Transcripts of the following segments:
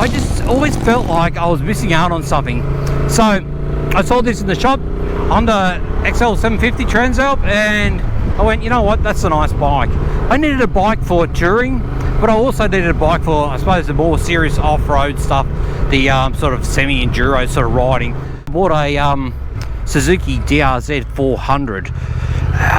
I just always felt like I was missing out on something. So I saw this in the shop, Honda XL750 Transalp, and I went, you know what, that's a nice bike. I needed a bike for touring, but I also needed a bike for, I suppose, the more serious off-road stuff, the sort of semi-enduro sort of riding. I bought a Suzuki DRZ 400,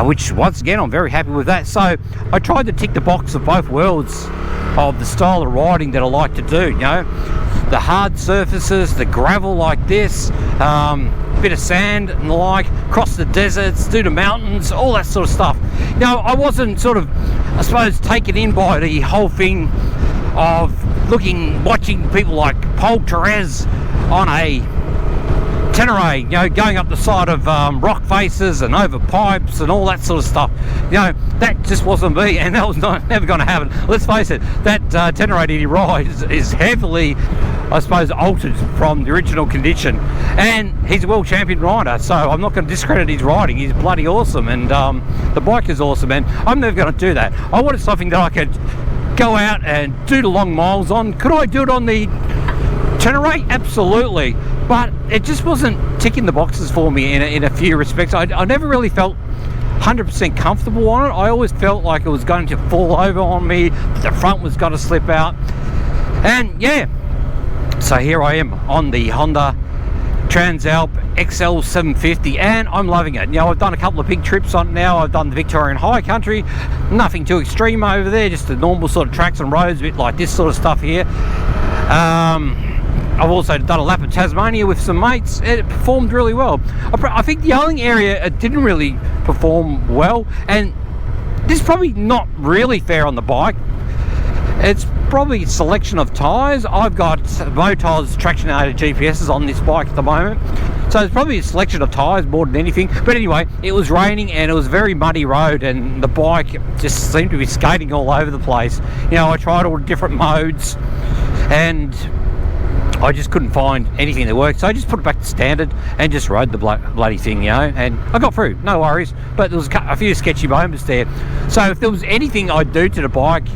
which once again I'm very happy with that. So I tried to tick the box of both worlds of the style of riding that I like to do, you know, the hard surfaces, the gravel like this, bit of sand and the like, cross the deserts, do the mountains, all that sort of stuff. You know, I wasn't sort of, I suppose, taken in by the whole thing of watching people like Paul Therese on a Tenere, you know, going up the side of rock faces and over pipes and all that sort of stuff. You know, that just wasn't me, and that was never going to happen. Let's face it, that Tenere he rides is heavily, I suppose, altered from the original condition, and he's a world champion rider, so I'm not going to discredit his riding. He's bloody awesome, and the bike is awesome, and I'm never going to do that. I wanted something that I could go out and do the long miles on. Could I do it on the Tenere? Absolutely, but it just wasn't ticking the boxes for me in a few respects. I never really felt 100% comfortable on it. I always felt like it was going to fall over on me, the front was going to slip out, and yeah, so here I am on the Honda Transalp XL750, and I'm loving it. You know, I've done a couple of big trips on it now. I've done the Victorian High Country, nothing too extreme over there, just the normal sort of tracks and roads, a bit like this sort of stuff here. I've also done a lap of Tasmania with some mates. It performed really well. I think the yelling area, it didn't really perform well, and this is probably not really fair on the bike. It's probably a selection of tyres. I've got Motor's traction-aided GPSs on this bike at the moment, so it's probably a selection of tyres more than anything. But anyway, it was raining and it was a very muddy road, and the bike just seemed to be skating all over the place. You know, I tried all the different modes and I just couldn't find anything that worked, so I just put it back to standard and just rode the bloody thing, you know, and I got through, no worries. But there was a few sketchy moments there. So if there was anything I'd do to the bike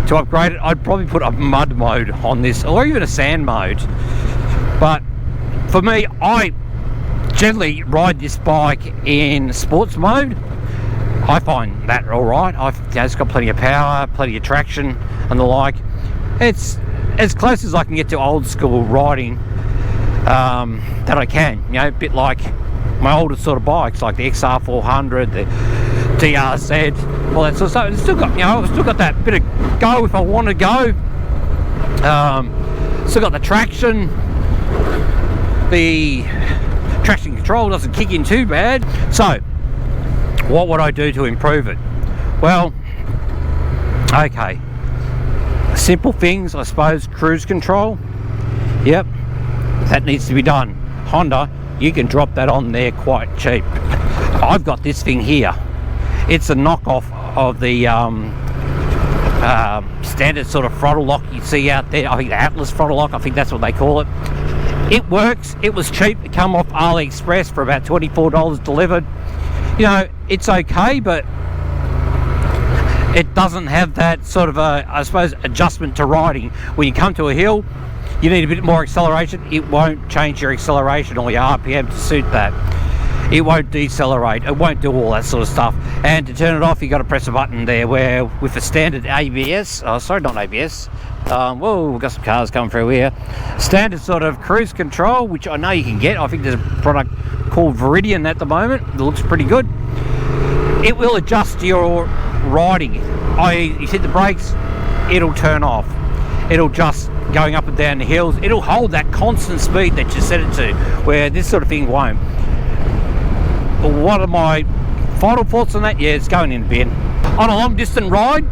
to upgrade it, I'd probably put a mud mode on this, or even a sand mode. But for me, I generally ride this bike in sports mode. I find that all right. It's got plenty of power, plenty of traction and the like. It's as close as I can get to old school riding that I can, you know, a bit like my older sort of bikes, like the XR400, the DRZ, all that sort of stuff. It's still got, you know, I've still got that bit of go if I want to go. Still got the traction. The traction control doesn't kick in too bad. So what would I do to improve it? Well, okay, simple things, I suppose. Cruise control, yep, that needs to be done. Honda, you can drop that on there quite cheap. I've got this thing here. It's a knockoff of the standard sort of throttle lock you see out there. I think the Atlas throttle lock, I think that's what they call it. It works. It was cheap. It came off AliExpress for about $24 delivered. You know, it's okay, but it doesn't have that sort of I suppose, adjustment to riding. When you come to a hill, you need a bit more acceleration. It won't change your acceleration or your RPM to suit that. It won't decelerate. It won't do all that sort of stuff. And to turn it off, you got to press a button there. Where with the standard ABS, oh sorry, not ABS. Whoa, we've got some cars coming through here. Standard sort of cruise control, which I know you can get. I think there's a product called Viridian at the moment. It looks pretty good. It will adjust your riding. You hit the brakes, it'll turn off. It'll just going up and down the hills. It'll hold that constant speed that you set it to, where this sort of thing won't. What are my final thoughts on that? Yeah, it's going in the bin. On a long distance ride,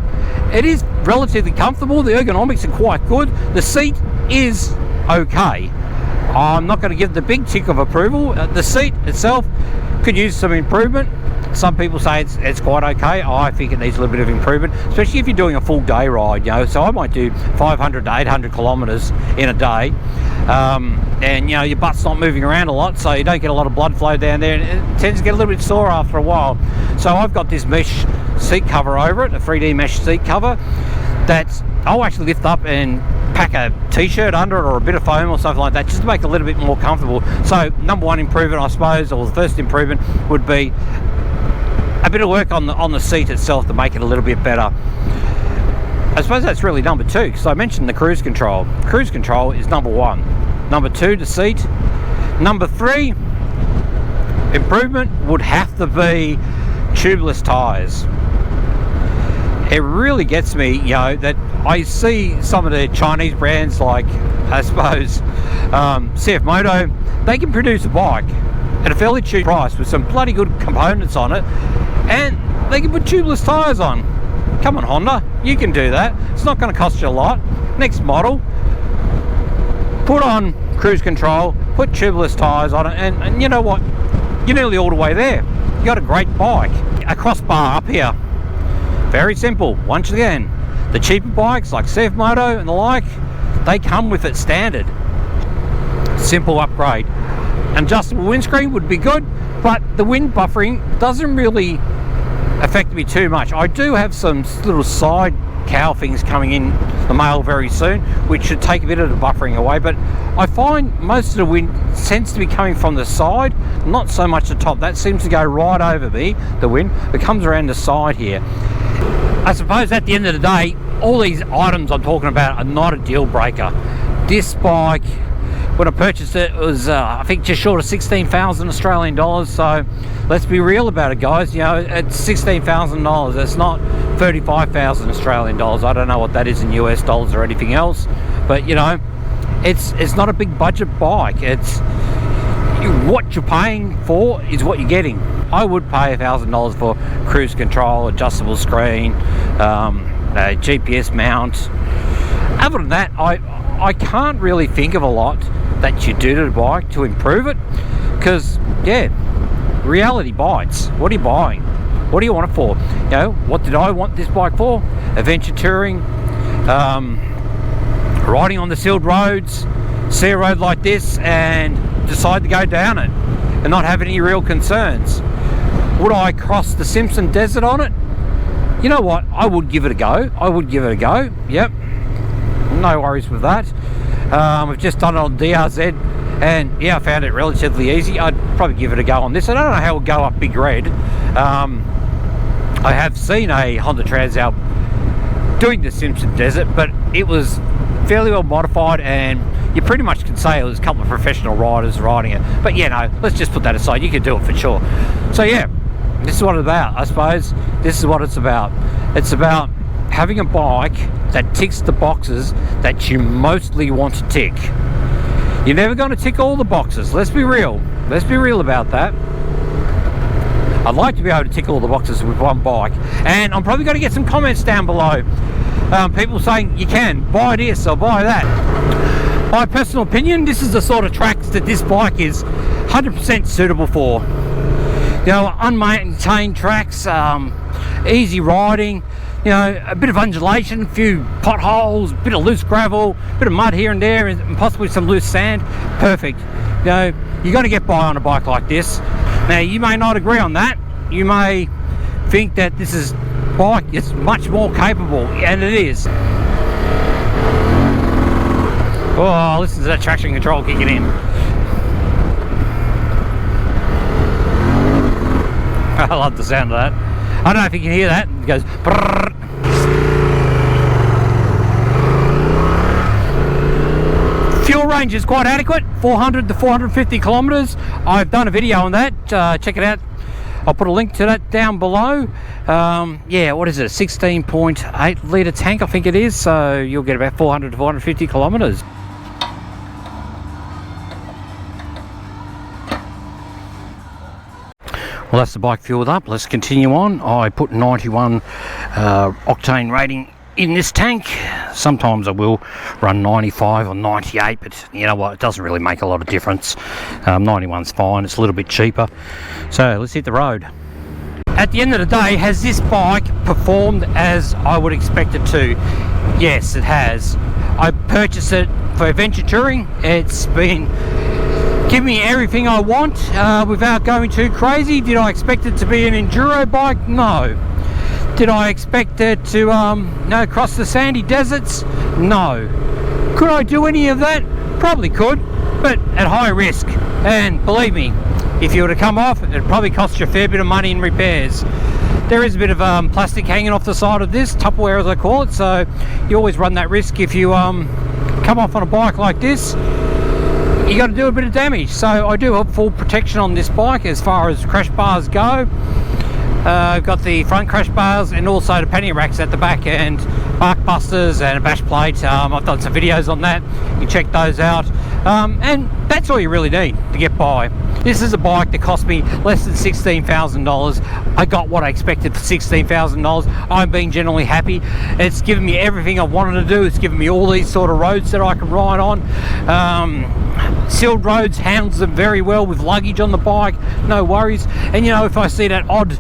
it is relatively comfortable. The ergonomics are quite good. The seat is okay. I'm not going to give the big tick of approval. The seat itself could use some improvement. Some people say it's quite okay. I think it needs a little bit of improvement, especially if you're doing a full day ride, you know. So I might do 500 to 800 kilometers in a day, and you know, your butt's not moving around a lot, so you don't get a lot of blood flow down there, and it tends to get a little bit sore after a while. So I've got this mesh seat cover over it, a 3D mesh seat cover, that I'll actually lift up and pack a t-shirt under it or a bit of foam or something like that, just to make it a little bit more comfortable. So number one improvement, I suppose, or the first improvement, would be a bit of work on the seat itself to make it a little bit better. I suppose that's really number two, because I mentioned the cruise control. Cruise control is number one. Number two, the seat. Number three improvement would have to be tubeless tyres. It really gets me, you know, that I see some of the Chinese brands like, I suppose, CF Moto, they can produce a bike at a fairly cheap price with some bloody good components on it, and they can put tubeless tyres on. Come on, Honda, you can do that. It's not going to cost you a lot. Next model, put on cruise control, put tubeless tyres on it, and you know what? You're nearly all the way there. You got a great bike. A crossbar up here. Very simple. Once again, the cheaper bikes like CF Moto and the like, they come with it standard. Simple upgrade. Adjustable windscreen would be good, but the wind buffering doesn't really affect me too much. I do have some little side cowl things coming in the mail very soon, which should take a bit of the buffering away, but I find most of the wind tends to be coming from the side, not so much the top. That seems to go right over me, the wind. It comes around the side here. I suppose at the end of the day, all these items I'm talking about are not a deal breaker. This bike, when I purchased it, was I think just short of 16,000 Australian dollars. So let's be real about it, guys. You know, it's $16,000. It's not 35,000 Australian dollars. I don't know what that is in US dollars or anything else, but you know, it's not a big budget bike. It's what you're paying for is what you're getting. I would pay $1,000 for cruise control, adjustable screen, a GPS mount. Other than that, I can't really think of a lot that you do to the bike to improve it, because yeah, reality bites. What are you buying? What do you want it for? You know, what did I want this bike for? Adventure touring, riding on the sealed roads, see a road like this and decide to go down it and not have any real concerns. Would I cross the Simpson Desert on it? You know what, I would give it a go. I would give it a go. Yep, no worries with that. We've just done it on DRZ, and yeah, I found it relatively easy. I'd probably give it a go on this. I don't know how it would go up Big Red. I have seen a Honda Transalp doing the Simpson Desert, but it was fairly well modified, and you pretty much can say it was a couple of professional riders riding it. But yeah, no, let's just put that aside. You can do it for sure. So yeah, this is what it's about, I suppose. This is what it's about. It's about having a bike that ticks the boxes that you mostly want to tick. You're never going to tick all the boxes. Let's be real. Let's be real about that. I'd like to be able to tick all the boxes with one bike, and I'm probably going to get some comments down below. People saying you can buy this or buy that. My personal opinion, this is the sort of tracks that this bike is 100% suitable for. You know, unmaintained tracks, easy riding, you know, a bit of undulation, a few potholes, a bit of loose gravel, a bit of mud here and there, and possibly some loose sand. Perfect. You know, you're going to get by on a bike like this. Now, you may not agree on that. You may think that this is bike is much more capable, and it is. Oh, listen to that traction control kicking in. I love the sound of that. I don't know if you can hear that. It goes brrr. Fuel range is quite adequate, 400 to 450 kilometers. I've done a video on that. Check it out. I'll put a link to that down below. Yeah, what is it? A 16.8 litre tank, I think it is. So you'll get about 400 to 450 kilometers. Well, that's the bike fueled up. Let's continue on. I put 91 octane rating in this tank. Sometimes I will run 95 or 98, but you know what, it doesn't really make a lot of difference. 91's fine, it's a little bit cheaper. So let's hit the road. At the end of the day, has this bike performed as I would expect it to? Yes, it has. I purchased it for adventure touring. It's been giving me everything I want without going too crazy. Did I expect it to be an enduro bike? No. Did I expect it to cross the sandy deserts? No. Could I do any of that? Probably could, but at high risk. And believe me, if you were to come off, it'd probably cost you a fair bit of money in repairs. There is a bit of plastic hanging off the side of this, Tupperware as I call it, so you always run that risk if you come off on a bike like this. You got to do a bit of damage. So I do have full protection on this bike as far as crash bars go. I've got the front crash bars and also the pannier racks at the back, and bark busters and a bash plate. I've done some videos on that, you check those out, and that's all you really need to get by. This is a bike that cost me less than $16,000. I got what I expected for $16,000. I'm being generally happy. It's given me everything I wanted to do. It's given me all these sort of roads that I can ride on. Sealed roads, handles them very well with luggage on the bike, no worries. And you know, if I see that odd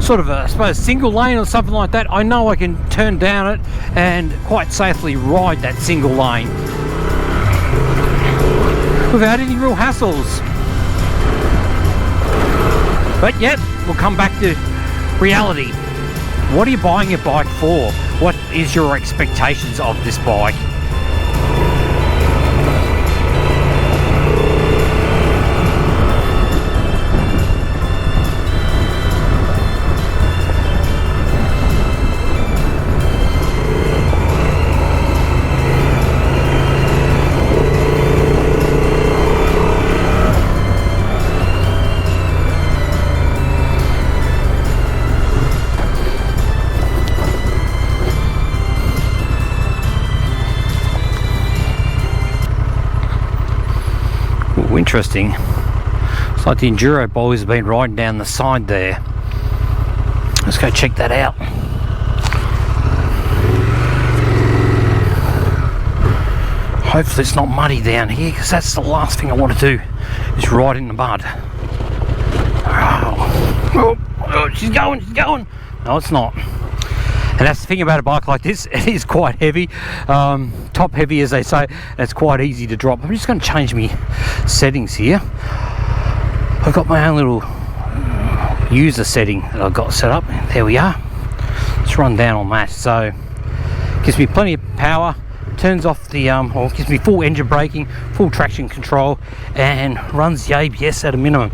sort of I suppose single lane or something like that, I know I can turn down it and quite safely ride that single lane without any real hassles. But yep, we'll come back to reality. What are you buying your bike for? What is your expectations of this bike? Interesting. It's like the Enduro boys have been riding down the side there. Let's go check that out. Hopefully it's not muddy down here, because that's the last thing I want to do, is ride in the mud. Oh, she's going. No, it's not. And that's the thing about a bike like this, it is quite heavy, top heavy as they say, and it's quite easy to drop. I'm just going to change my settings here. I've got my own little user setting that I've got set up. There we are. Let's run down on that. So gives me plenty of power, turns off the or gives me full engine braking, full traction control, and runs the ABS at a minimum.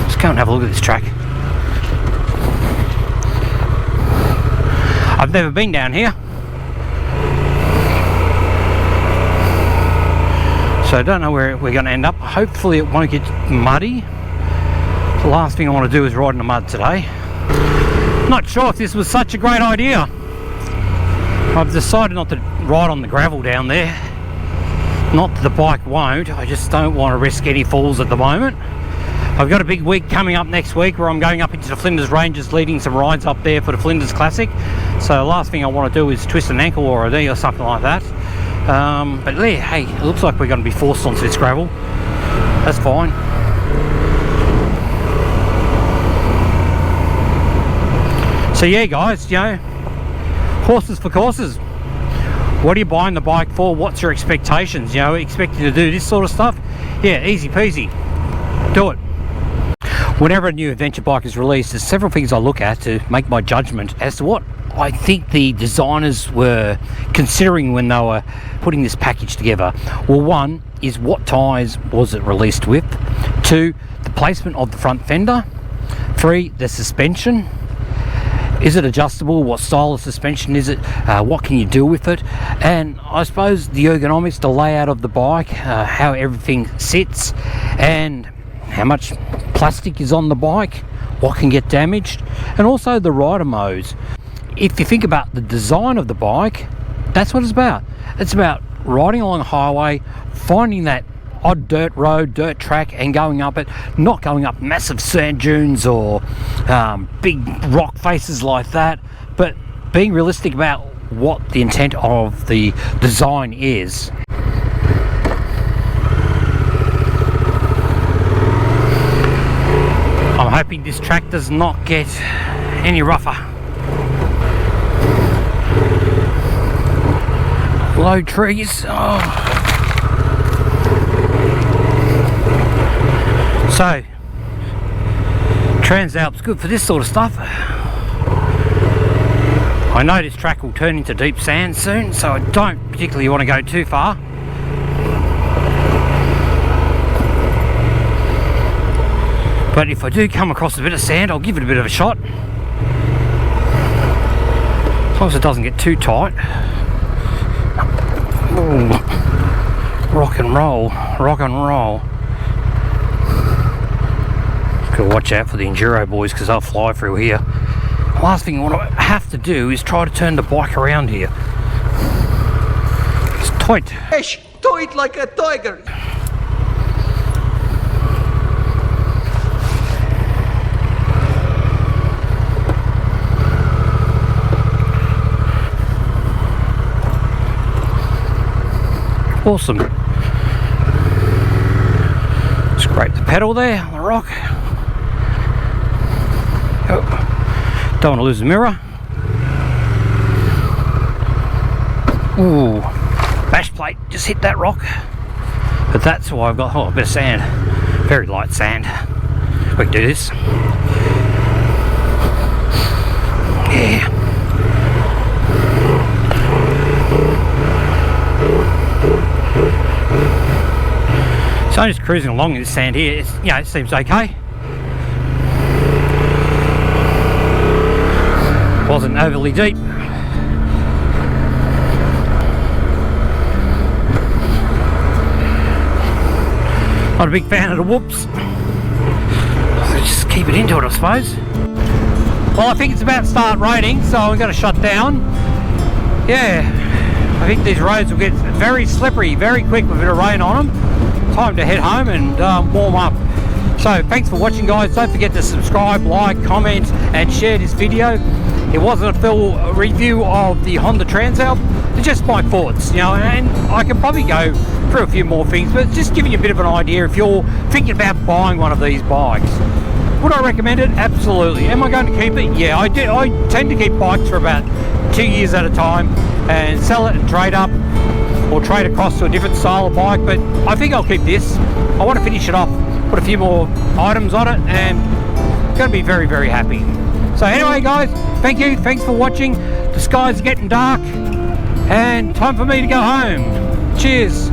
Let's go and have a look at this track. I've never been down here, so I don't know where we're going to end up. Hopefully it won't get muddy. The last thing I want to do is ride in the mud today. Not sure if this was such a great idea. I've decided not to ride on the gravel down there. Not that the bike won't, I just don't want to risk any falls at the moment. I've got a big week coming up next week where I'm going up into the Flinders Ranges, leading some rides up there for the Flinders Classic. So the last thing I want to do is twist an ankle or a knee or something like that. But yeah, hey, it looks like we're going to be forced onto this gravel. That's fine. So yeah guys, you know, horses for courses. What are you buying the bike for? What's your expectations? You know, expecting to do this sort of stuff? Yeah, easy peasy. Do it. Whenever a new adventure bike is released, there's several things I look at to make my judgment as to what I think the designers were considering when they were putting this package together. Well, one is what tyres was it released with. Two, the placement of the front fender. Three, the suspension. Is it adjustable? What style of suspension is it? What can you do with it? And I suppose the ergonomics, the layout of the bike, how everything sits, and how much plastic is on the bike, what can get damaged, and also the rider modes. If you think about the design of the bike, that's what it's about. It's about riding along a highway, finding that odd dirt road, dirt track, and going up it, not going up massive sand dunes or big rock faces like that, but being realistic about what the intent of the design is. I'm hoping this track does not get any rougher. Low trees. Oh. So, Transalp's good for this sort of stuff. I know this track will turn into deep sand soon, so I don't particularly want to go too far. But if I do come across a bit of sand, I'll give it a bit of a shot. As long as it doesn't get too tight. Ooh. Rock and roll, rock and roll. Gotta watch out for the enduro boys because they'll fly through here. Last thing what I have to do is try to turn the bike around here. It's tight. Fish, tight like a tiger. Awesome. Scrape the pedal there on the rock. Oh. Don't want to lose the mirror. Ooh, bash plate just hit that rock. But that's why I've got a bit of sand. Very light sand. We can do this. Yeah. So I'm just cruising along in this sand here. It's, you know, it seems okay. Wasn't overly deep. Not a big fan of the whoops. So just keep it into it, I suppose. Well, I think it's about to start raining, so I'm going to shut down. Yeah, I think these roads will get very slippery very quick with a bit of rain on them. Time to head home and warm up. So thanks for watching, guys. Don't forget to subscribe, like, comment and share this video. It wasn't a full review of the Honda Transalp. It's just my thoughts, you know, and I can probably go through a few more things, but just giving you a bit of an idea if you're thinking about buying one of these bikes. Would I recommend it? Absolutely. Am I going to keep it? Yeah, I do. I tend to keep bikes for about 2 years at a time and sell it and trade up or trade across to a different style of bike, but I think I'll keep this. I want to finish it off, put a few more items on it, and I'm going to be very, very happy. So anyway, guys, thank you. Thanks for watching. The sky's getting dark and time for me to go home. Cheers.